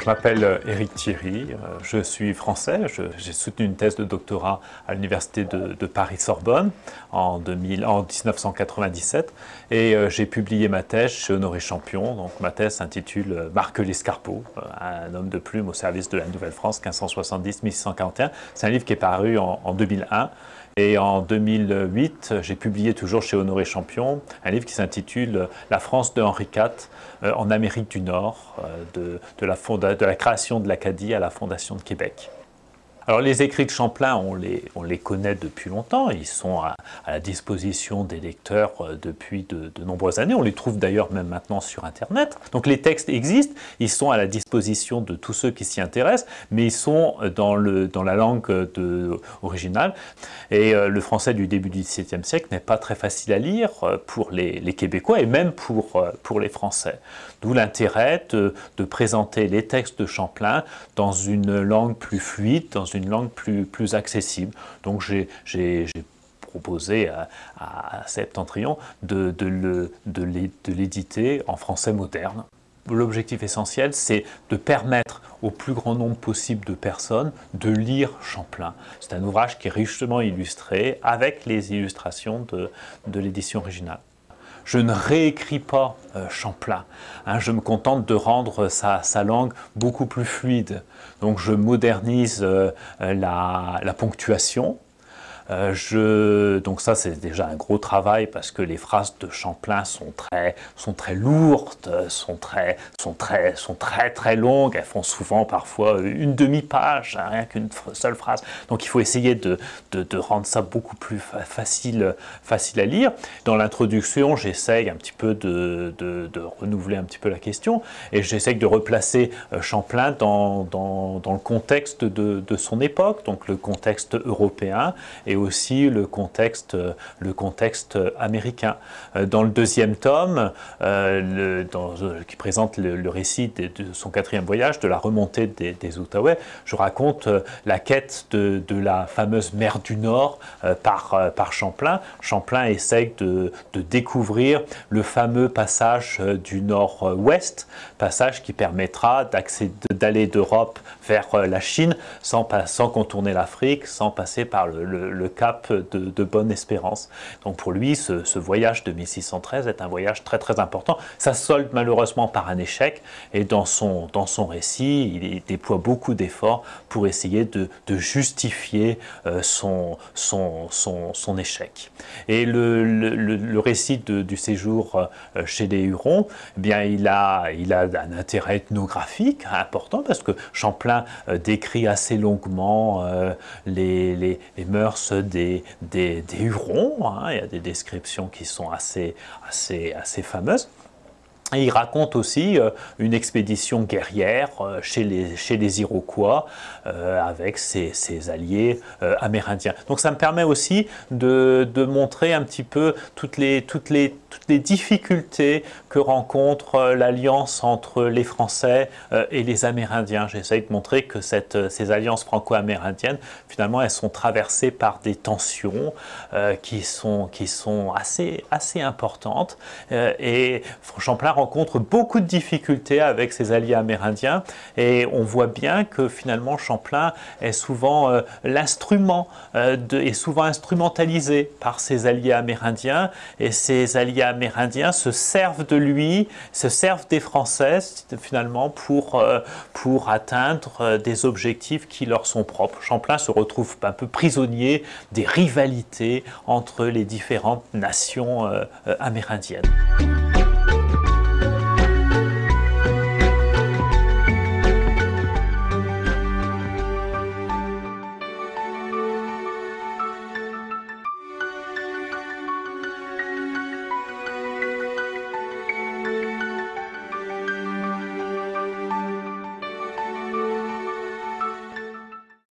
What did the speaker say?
Je m'appelle Éric Thierry, je suis français, j'ai soutenu une thèse de doctorat à l'université de Paris-Sorbonne en 1997 et j'ai publié ma thèse chez Honoré Champion. Donc ma thèse s'intitule Marque Lescarpeau, un homme de plume au service de la Nouvelle-France 1570-1641. C'est un livre qui est paru en 2001. Et en 2008, j'ai publié toujours chez Honoré Champion un livre qui s'intitule La France de Henri IV en Amérique du Nord, de la création de l'Acadie à la fondation de Québec. Alors les écrits de Champlain, on les connaît depuis longtemps, ils sont à la disposition des lecteurs depuis de nombreuses années, on les trouve d'ailleurs même maintenant sur Internet. Donc les textes existent, ils sont à la disposition de tous ceux qui s'y intéressent, mais ils sont dans la langue originale. Et le français du début du XVIIe siècle n'est pas très facile à lire pour les Québécois et même pour les Français. D'où l'intérêt de présenter les textes de Champlain dans une langue plus fluide, dans une langue plus accessible. Donc j'ai proposé à Septentrion de l'éditer en français moderne. L'objectif essentiel, c'est de permettre au plus grand nombre possible de personnes de lire Champlain. C'est un ouvrage qui est richement illustré avec les illustrations de l'édition originale. Je ne réécris pas Champlain, je me contente de rendre sa langue beaucoup plus fluide. Donc je modernise la ponctuation. Donc ça c'est déjà un gros travail parce que les phrases de Champlain sont très lourdes, sont très longues, elles font souvent parfois une demi-page, rien qu'une seule phrase. Donc il faut essayer de rendre ça beaucoup plus facile à lire. Dans l'introduction, j'essaye un petit peu de renouveler un petit peu la question et j'essaye de replacer Champlain dans le contexte de son époque, donc le contexte européen et aussi le contexte américain. Dans le deuxième tome, qui présente le récit de son 4e voyage, de la remontée des Outaouais, je raconte la quête de la fameuse mer du Nord par Champlain. Champlain essaye de découvrir le fameux passage du Nord-Ouest, passage qui permettra d'aller d'Europe vers la Chine sans contourner l'Afrique, sans passer par le cap de Bonne-Espérance. Donc pour lui, ce voyage de 1613 est un voyage très important. Ça solde malheureusement par un échec et dans son récit, il déploie beaucoup d'efforts pour essayer de justifier son échec. Et le récit du séjour chez les Hurons, eh bien, il a un intérêt ethnographique important parce que Champlain décrit assez longuement les mœurs des Hurons, il y a des descriptions qui sont assez fameuses. Et il raconte aussi une expédition guerrière chez les Iroquois avec ses alliés amérindiens. Donc ça me permet aussi de montrer un petit peu toutes les difficultés que rencontre l'alliance entre les Français et les Amérindiens. J'essaye de montrer que ces alliances franco-amérindiennes, finalement, elles sont traversées par des tensions qui sont assez importantes. Et Champlain rencontre beaucoup de difficultés avec ses alliés amérindiens et on voit bien que finalement Champlain est souvent est souvent instrumentalisé par ses alliés amérindiens et ces alliés amérindiens se servent de lui, se servent des Français finalement pour atteindre des objectifs qui leur sont propres. Champlain se retrouve un peu prisonnier des rivalités entre les différentes nations amérindiennes.